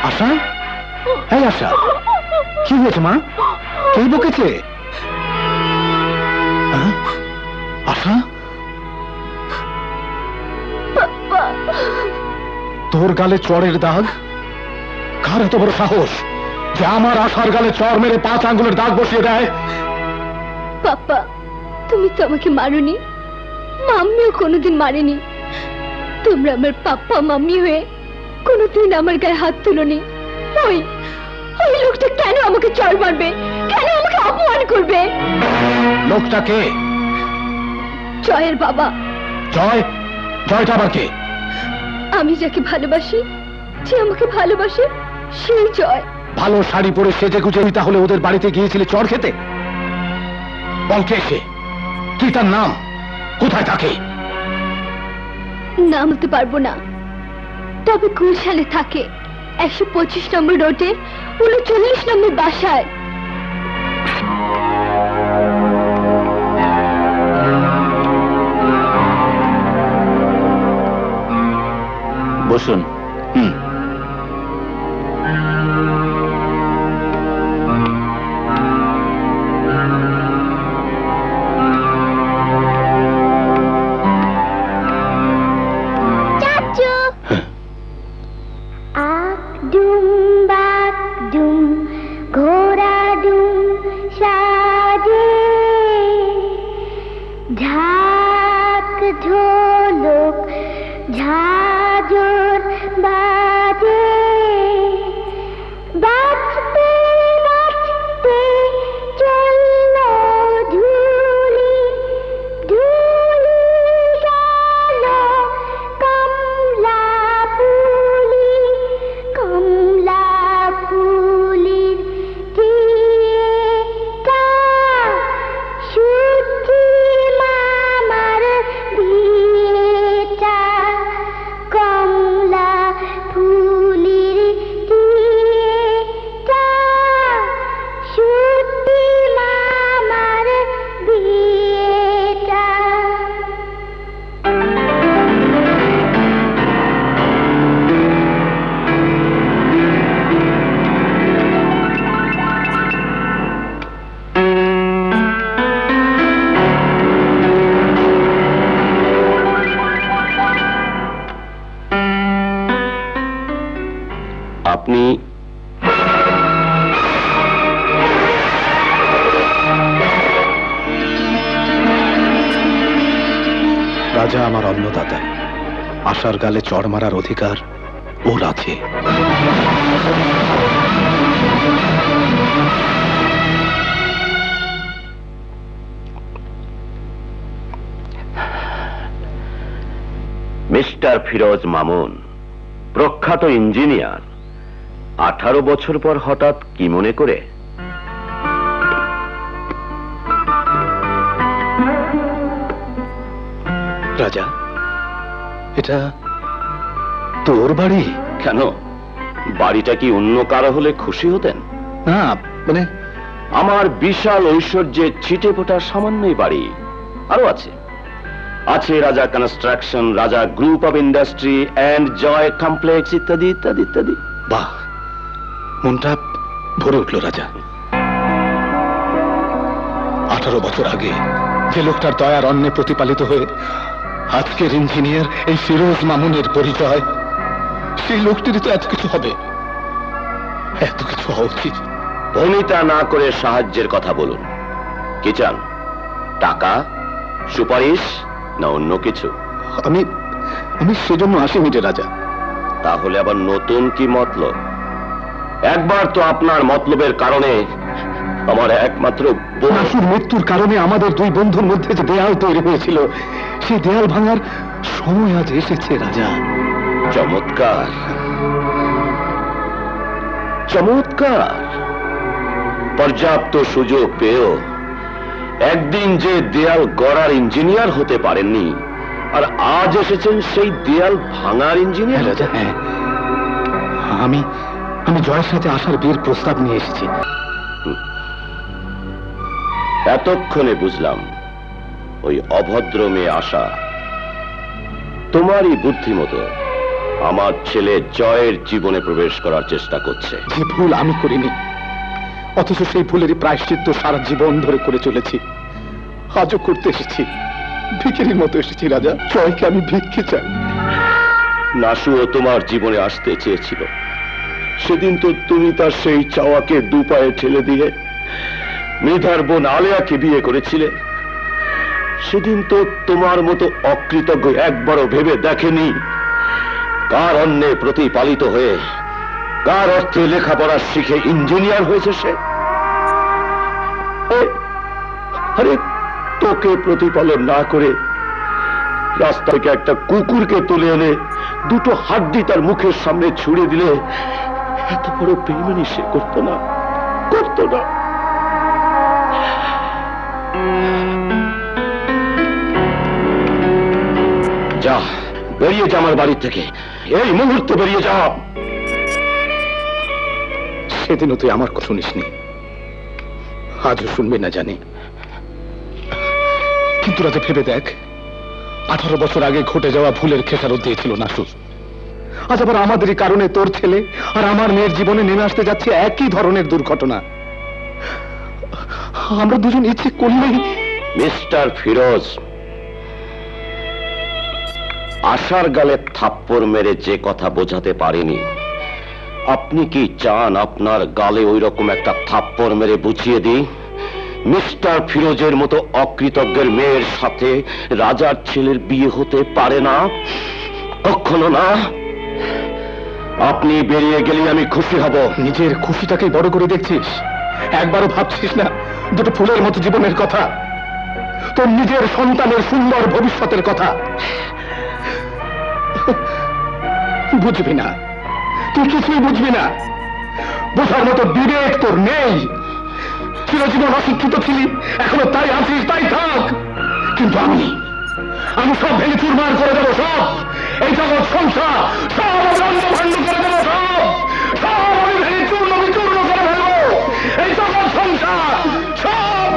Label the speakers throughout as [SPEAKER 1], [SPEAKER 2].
[SPEAKER 1] আশা, এই আশা, কি হয়েছে মা? কে বকেছে? আশা, তোর গালে চড়ের দাগ? কার এত বড় সাহস যে আমার আশার গালে চড় মেরে 5 আঙ্গুলের দাগ বসিয়ে দেয়?
[SPEAKER 2] পাপা, তুমি তো আমাকে মারোনি, মাম্মিও কোনোদিন মারেনি। তোমরা আমার পাপ্পা মাম্মি হয়ে কোনোদিন আমার গায়ে হাত তুলোনি। ওই ওই লোকটা কেন আমাকে চড় মারবে? কেন আমাকে অপমান করবে?
[SPEAKER 1] লোকটা কে?
[SPEAKER 2] জয়ের বাবা।
[SPEAKER 1] জয়? জয়টা আবার কে?
[SPEAKER 2] আমি যাকে ভালোবাসি, যে আমাকে ভালোবাসে, সেই জয়।
[SPEAKER 1] ভালো শাড়ি পরে সেজে গুজে তাহলে ওদের বাড়িতে গিয়েছিলে চড় খেতে? বল কে সে? কি তার নাম? কোথায় থাকে?
[SPEAKER 2] নাম বলতে পারবো না, তবে গুলশানে থাকে, 125 নম্বর রোডে 39 নম্বর বাসায়।
[SPEAKER 1] বসুন।
[SPEAKER 2] চাচু, আক ডুম বাক ডুম ঘোড়া ডুম সাজে, ঢাক ঢোলক ঝাঁঝর বাজে, বাজতে বাজতে চলল ধুলি, ধুলি গেল কমলা ফুলি, কমলা ফুলির দিয়েটা সুধি মামার বিয়েটা, কমলা ফুলির দিয়েটা সুধি মামার বিয়েটা।
[SPEAKER 3] আপনি
[SPEAKER 1] রাজা আমার অন্নদাতা, আশার গালে চড় মারার অধিকার ওর আছে।
[SPEAKER 3] মিস্টার ফিরোজ মামুন, প্রখ্যাত ইঞ্জিনিয়ার, 18 বছর পর হঠাৎ কি মনে করে?
[SPEAKER 1] রাজা, এটা তোর বাড়ি?
[SPEAKER 3] কেন, বাড়িটা কি অন্য কারো হলে খুশি হতেন?
[SPEAKER 1] না, মানে
[SPEAKER 3] আমার বিশাল ঐশ্বর্যের ছিটে ফোটা সামান্যই বাড়ি আরো আছে। আছে Raja construction, Raja group of industry and Joy complex ইত্যাদি ইত্যাদি ইত্যাদি।
[SPEAKER 1] বাহ, মনটা ভরে উঠল রাজা। 18 বছর আগে যে লোকটার দয়ার অন্নে প্রতিপালিত হয়ে আজকের ইঞ্জিনিয়ার এই ফিরোজ মামুনের পরিচয়, সেই লোকটিরই তো এত কিছু হবে, এত কিছু হওয়া উচিত।
[SPEAKER 3] ভনিতা না করে সাহায্যের কথা বলুন। কি চান? টাকা, সুপারিশ, না অন্য কিছু?
[SPEAKER 1] আমি আমি সেজন্য আসিনি রে রাজা।
[SPEAKER 3] তাহলে আবার নতুন কি মতলব? একবার তো আপনার মতলবের কারণে আমার একমাত্র
[SPEAKER 1] নাসুর মৃত্যুর কারণে আমাদের দুই বন্ধুর মধ্যে যে দেয়াল তৈরি হয়েছিল, সেই দেয়াল ভাঙার সময় আজ এসেছে রাজা।
[SPEAKER 3] চমৎকার, চমৎকার। পর্যাপ্ত সুযোগ পেয়েও একদিন যে দেয়াল গড়ার ইঞ্জিনিয়ার হতে পারেননি, আর আজ এসেছেন সেই দেয়াল ভাঙার ইঞ্জিনিয়ার।
[SPEAKER 1] রাজা, হ্যাঁ, আমি আমি জয়ের সাথে আসার বিয়ের প্রস্তাব নিয়ে এসেছি।
[SPEAKER 3] এতক্ষণে বুঝলাম ওই অভদ্র মেয়ে আশা তোমারই বুদ্ধিমতো আমার ছেলে জয়ের জীবনে প্রবেশ করার চেষ্টা করছে।
[SPEAKER 1] যে ভুল আমি করিনি, অথচ সেই ভুলেরই প্রায়শ্চিত্ত সারা জীবন ধরে করে চলেছি। আজও করতে এসেছি, ভিখিরির মতো এসেছি রাজা। জয়কে আমি ভিক্ষে চাই।
[SPEAKER 3] নাসুও তোমার জীবনে আসতে চেয়েছিল, সেদিন তো তুমি তার সেই চাওয়াকে দুপায়ে ঠেলে দিয়ে মৃধার বোন আলেয়াকে বিয়ে করেছিলে। সেদিন তো তোমার মতো অকৃতজ্ঞ একবারও ভেবে দেখেনি কার অন্যে প্রতিপালিত হয়ে কার অর্থে লেখাপড়া শিখে ইঞ্জিনিয়ার হয়েছে সে। আরে তোকে প্রতিপালন না করে রাস্তা থেকে একটা কুকুরকে তুলে এনে দুটো হাড্ডি তার মুখের সামনে ছুড়ে দিলে এত বড় বেইমানি সে করতো না, করতো না। যা, বেরিয়ে যা আমার বাড়ি থেকে, এই মুহূর্তে বেরিয়ে যা।
[SPEAKER 1] সেদিনও তুই আমার কথা শুনিসনি, আজও শুনবি না জানি। কিন্তু রাজা ভেবে দেখ, 18 বছর আগে ঘটে যাওয়া ভুলের খেসারত দিয়েছিল নাসু। আজ আবার আমাদেরই কারণে তোর ছেলে আর আমার মেয়ের জীবনে নেমে আসতে যাচ্ছে একই ধরনের দুর্ঘটনা। আমরা দুজন ইচ্ছে করলেই।
[SPEAKER 3] মিস্টার ফিরোজ, আশার গালে থাপ্পড় মেরে যে কথা বোঝাতে পারেনি, আপনি কি চান আপনার গালে ওই রকম একটা থাপ্পড় মেরে বুঝিয়ে দিই? মিস্টার ফিরোজের মতো অকৃতজ্ঞের মেয়ের সাথে রাজার ছেলের বিয়ে হতে পারে না, কখনো না। আপনি বেরিয়ে গেলে আমি খুশি হব।
[SPEAKER 1] নিজের খুশিটাকে বড় করে দেখছিস, একবারও ভাবছিস না দুটো ফুলের মতো জীবনের কথা, তোর নিজের সন্তানের সুন্দর ভবিষ্যতের কথা? বুঝবি না, তুই কিছুই বুঝবি না। বোঝার মতো বিবেক তোর নেই। চিরজীবন অশিক্ষিত ছিলি, এখনো তাই আছিস, তাই থাক। কিন্তু আমি সব ভেঙে চুরমার করে দেবো, সব। এই জগৎ সংসার সব আমি ভণ্ড করে দেবো, সব আমি ভেঙে চূর্ণ বিচূর্ণ করে ফেলবো। এই জগৎ সংসার সব।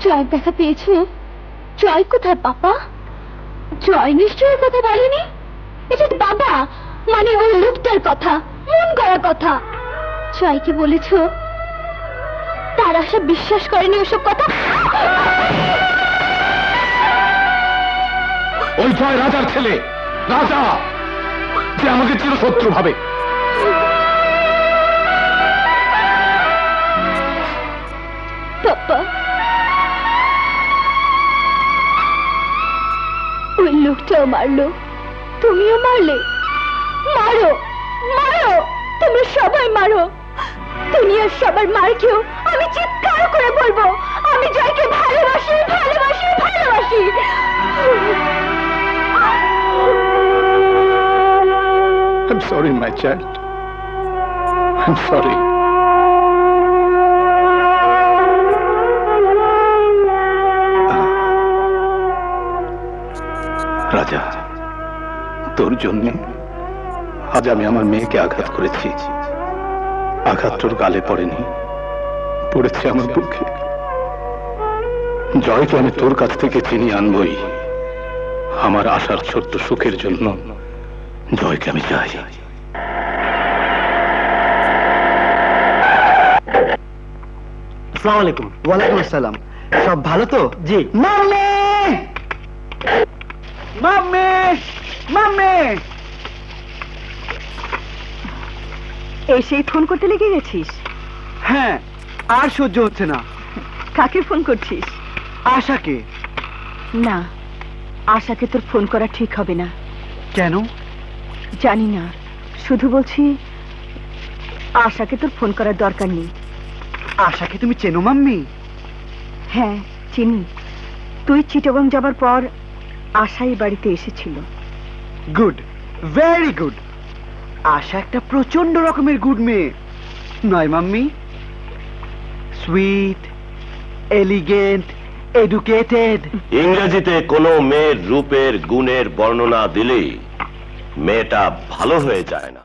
[SPEAKER 2] জয় দেখা পেয়েছো? জয় কোথায় পাপা? জয় নিশ্চয়ই কথা বলেনি। এটা তো বাবা, মানে ওই লোকটার কথা, মন করা কথা। জয়কে বলেছো? তার আশা বিশ্বাস করেনি ওসব কথা।
[SPEAKER 1] ওই জয় রাজার ছেলে, রাজা, যে আমাকে চিরশত্রু ভাবে।
[SPEAKER 2] পাপা, ওই লোকটাও মারলো, তুমিও মারলে। মারো, মারো, তোমরা সবাই মারো। দুনিয়ার সবার মার খেয়েও আমি চিৎকার করে বলবো, আমি জয়কে ভালোবাসি, ভালোবাসি, ভালোবাসি।
[SPEAKER 1] I'm sorry, my child. I'm sorry. রাজা, তোর জন্য আজ আমি আমার মেয়েকে আঘাত করেছি। আঘাত তোর গালে পড়েনি, পড়েছে আমার বুকে। জয়কে আমি তোর কাছ থেকে চিনিয়ে আনবই। আমার আশার ছোট্ট সুখের জন্য জয়কে আমি চাই।
[SPEAKER 4] আসসালামু আলাইকুম। ওয়ালাইকুম আসসালাম। সব ভালো তো? জি। Mummy, mummy, mummy.
[SPEAKER 5] এই সেই ফোন করতে লেগে গেছিস?
[SPEAKER 4] হ্যাঁ, আর সহ্য হচ্ছে না।
[SPEAKER 5] কাকে ফোন করছিস?
[SPEAKER 4] আশাকে।
[SPEAKER 5] না, আশাকে তোর ফোন করা ঠিক হবে না।
[SPEAKER 4] কেন?
[SPEAKER 5] জানি না, শুধু বলছি আশাকে তোর ফোন করার দরকার নেই।
[SPEAKER 4] আশাকে তুমি চেনো মাম্মি?
[SPEAKER 5] হ্যাঁ, চিনি। তুই চিটাগং যাবার পর আশা এই বাড়িতে এসেছিল।
[SPEAKER 4] Good, very good. আশা একটা প্রচন্ড রকমের গুড মেয়ে, নয় মাম্মি? Sweet, elegant, educated.
[SPEAKER 3] ইংরেজিতে কোনো মেয়ের রূপের গুণের বর্ণনা দিলেই মেয়েটা ভালো হয়ে যায় না।